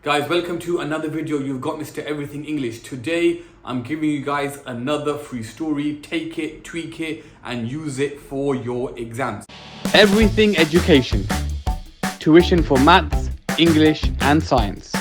Guys, welcome to another video. You've got Mr. Everything English. Today, I'm giving you guys another free story. Take it, tweak it, and use it for your exams. Everything education. Tuition for maths, English, and science.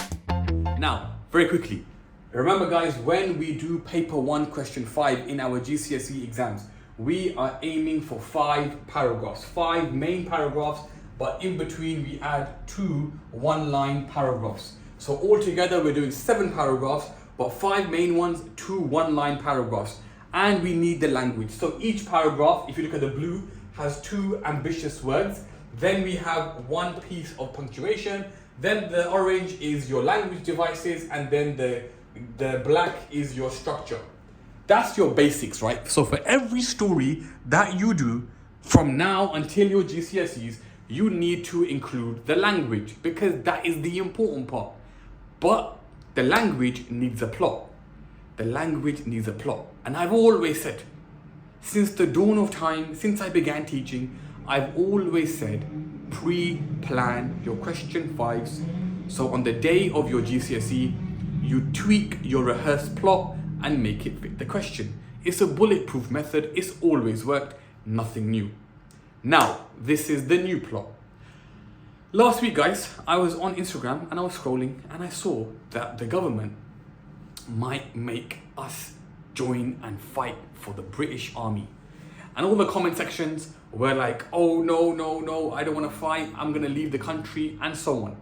Now, very quickly, remember guys, when we do paper 1 question 5 in our GCSE exams, we are aiming for 5 paragraphs, 5 main paragraphs, but in between we add 2 one-line paragraphs. So altogether we're doing 7 paragraphs, but 5 main ones, 2 one-line paragraphs. And we need the language. So each paragraph, if you look at the blue, has 2 ambitious words. Then we have 1 piece of punctuation. Then the orange is your language devices, and then the black is your structure. That's your basics, right? So for every story that you do from now until your GCSEs, you need to include the language because that is the important part. But the language needs a plot. The language needs a plot. And I've always said, since the dawn of time, since I began teaching, I've always said, pre-plan your question 5s. So on the day of your GCSE, you tweak your rehearsed plot and make it fit the question. It's a bulletproof method. It's always worked. Nothing new. Now, this is the new plot. Last week, guys, I was on Instagram and I was scrolling and I saw that the government might make us join and fight for the British Army. And all the comment sections were like, oh, no, I don't want to fight. I'm going to leave the country and so on.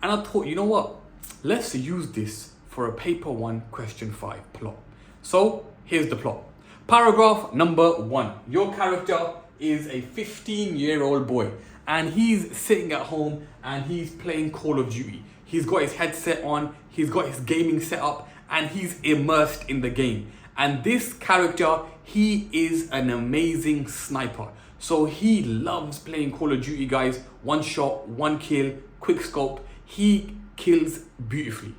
And I thought, you know what? Let's use this for a paper 1 question 5 plot. So here's the plot. Paragraph number 1. Your character is a 15-year-old boy and he's sitting at home and he's playing Call of Duty. He's got his headset on, he's got his gaming set up, and he's immersed in the game. And this character, he is an amazing sniper. So he loves playing Call of Duty, guys. 1 shot, 1 kill, quick scope. He kills beautifully.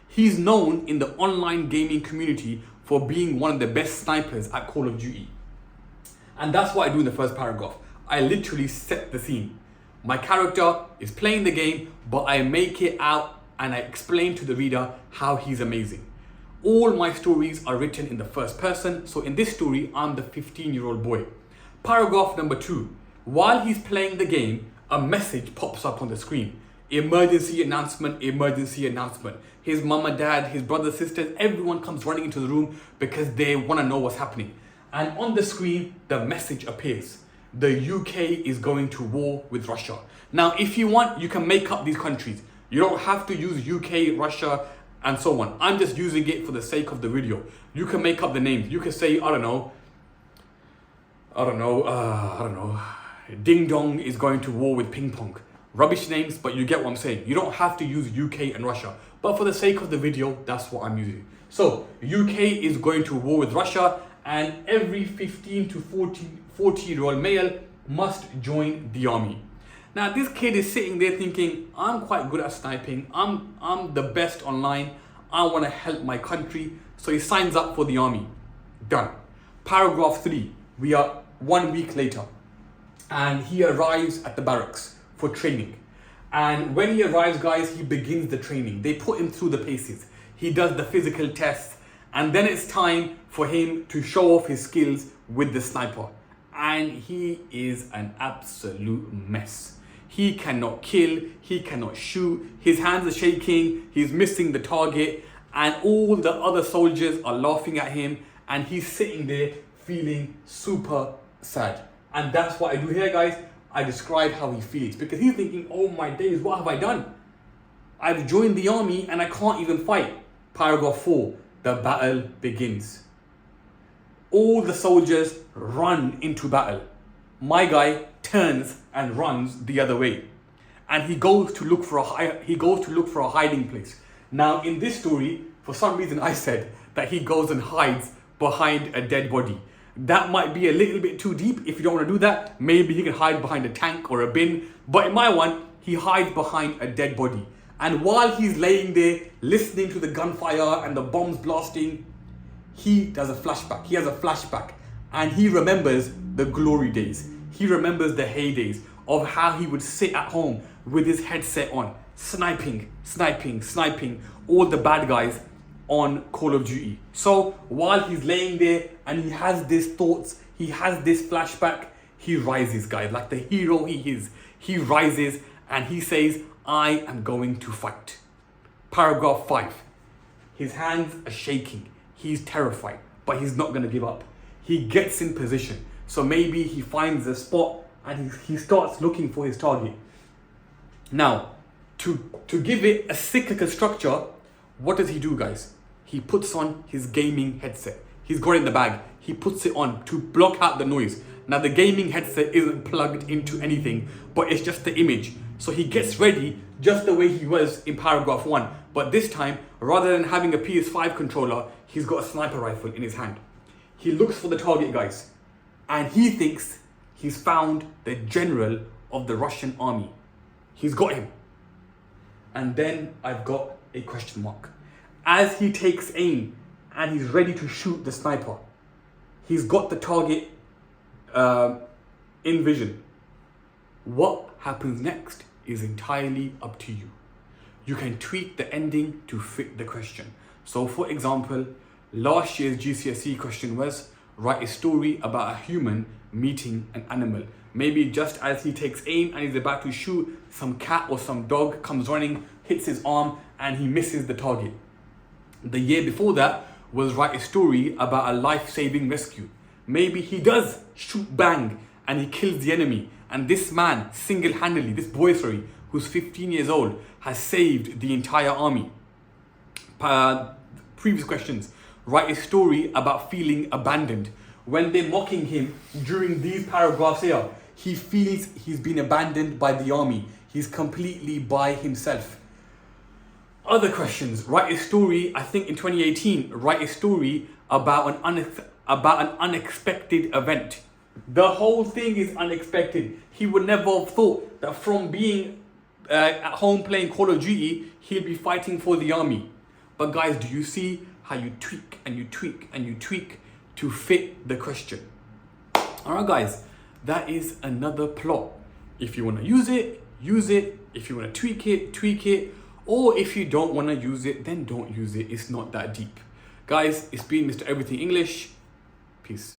He's known in the online gaming community for being one of the best snipers at Call of Duty. And that's what I do in the first paragraph. I literally set the scene. My character is playing the game, but I make it out and I explain to the reader how he's amazing. All my stories are written in the first person. So in this story, I'm the 15-year-old boy. Paragraph number 2. While he's playing the game, a message pops up on the screen. Emergency announcement, emergency announcement. His mum and dad, his brothers, sisters, everyone comes running into the room because they want to know what's happening. And on the screen, the message appears. The UK is going to war with Russia. Now, if you want, you can make up these countries. You don't have to use UK, Russia, and so on. I'm just using it for the sake of the video. You can make up the names. You can say, I don't know. Ding Dong is going to war with Ping Pong. Rubbish names, but you get what I'm saying. You don't have to use UK and Russia. But for the sake of the video, that's what I'm using. So, UK is going to war with Russia, and every 15 to 40-year-old male must join the army. Now, this kid is sitting there thinking, I'm quite good at sniping. I'm the best online. I want to help my country. So he signs up for the army. Done. Paragraph 3. We are 1 week later. And he arrives at the barracks for training. And when he arrives, guys, he begins the training. They put him through the paces. He does the physical tests. And then it's time for him to show off his skills with the sniper. And he is an absolute mess. He cannot kill, he cannot shoot, his hands are shaking, he's missing the target, and all the other soldiers are laughing at him, and he's sitting there feeling super sad. And that's what I do here, guys. I describe how he feels because he's thinking, oh my days, what have I done? I've joined the army and I can't even fight. Paragraph 4, the battle begins. All the soldiers run into battle. My guy turns and runs the other way, and he goes to look for a hiding place. Now, in this story, for some reason, I said that he goes and hides behind a dead body. That might be a little bit too deep. If you don't want to do that, maybe he can hide behind a tank or a bin. But in my one, he hides behind a dead body. And while he's laying there, listening to the gunfire and the bombs blasting, he does a flashback. He has a flashback. And he remembers the glory days. He remembers the heydays of how he would sit at home with his headset on sniping all the bad guys on Call of Duty. So while he's laying there and he has these thoughts, he has this flashback, he rises, guys, like the hero he is. He rises and he says, I am going to fight. Paragraph 5. His hands are shaking. He's terrified, but he's not going to give up. He gets in position. So maybe he finds a spot and he starts looking for his target. Now, to give it a cyclical structure, what does he do, guys? He puts on his gaming headset. He's got it in the bag. He puts it on to block out the noise. Now, the gaming headset isn't plugged into anything, but it's just the image. So he gets ready just the way he was in paragraph 1. But this time, rather than having a PS5 controller, he's got a sniper rifle in his hand. He looks for the target, guys, and he thinks he's found the general of the Russian army. He's got him. And then I've got a question mark. As he takes aim and he's ready to shoot the sniper, he's got the target in vision. What happens next is entirely up to you. You can tweak the ending to fit the question. So for example, last year's GCSE question was, write a story about a human meeting an animal. Maybe just as he takes aim and he's about to shoot, some cat or some dog comes running, hits his arm, and he misses the target. The year before that was write a story about a life-saving rescue. Maybe he does shoot bang and he kills the enemy. And this man, single-handedly, this boy, who's 15 years old, has saved the entire army. Previous questions. Write a story about feeling abandoned. When they're mocking him during these paragraphs here, he feels he's been abandoned by the army. He's completely by himself. Other questions. Write a story, I think in 2018, write a story about an unexpected event. The whole thing is unexpected. He would never have thought that from being at home playing Call of Duty, he'll be fighting for the army. But guys, do you see how you tweak and you tweak and you tweak to fit the question? Alright guys, that is another plot. If you want to use it, use it. If you want to tweak it. Or if you don't want to use it, then don't use it. It's not that deep. Guys, it's been Mr. Everything English. Peace.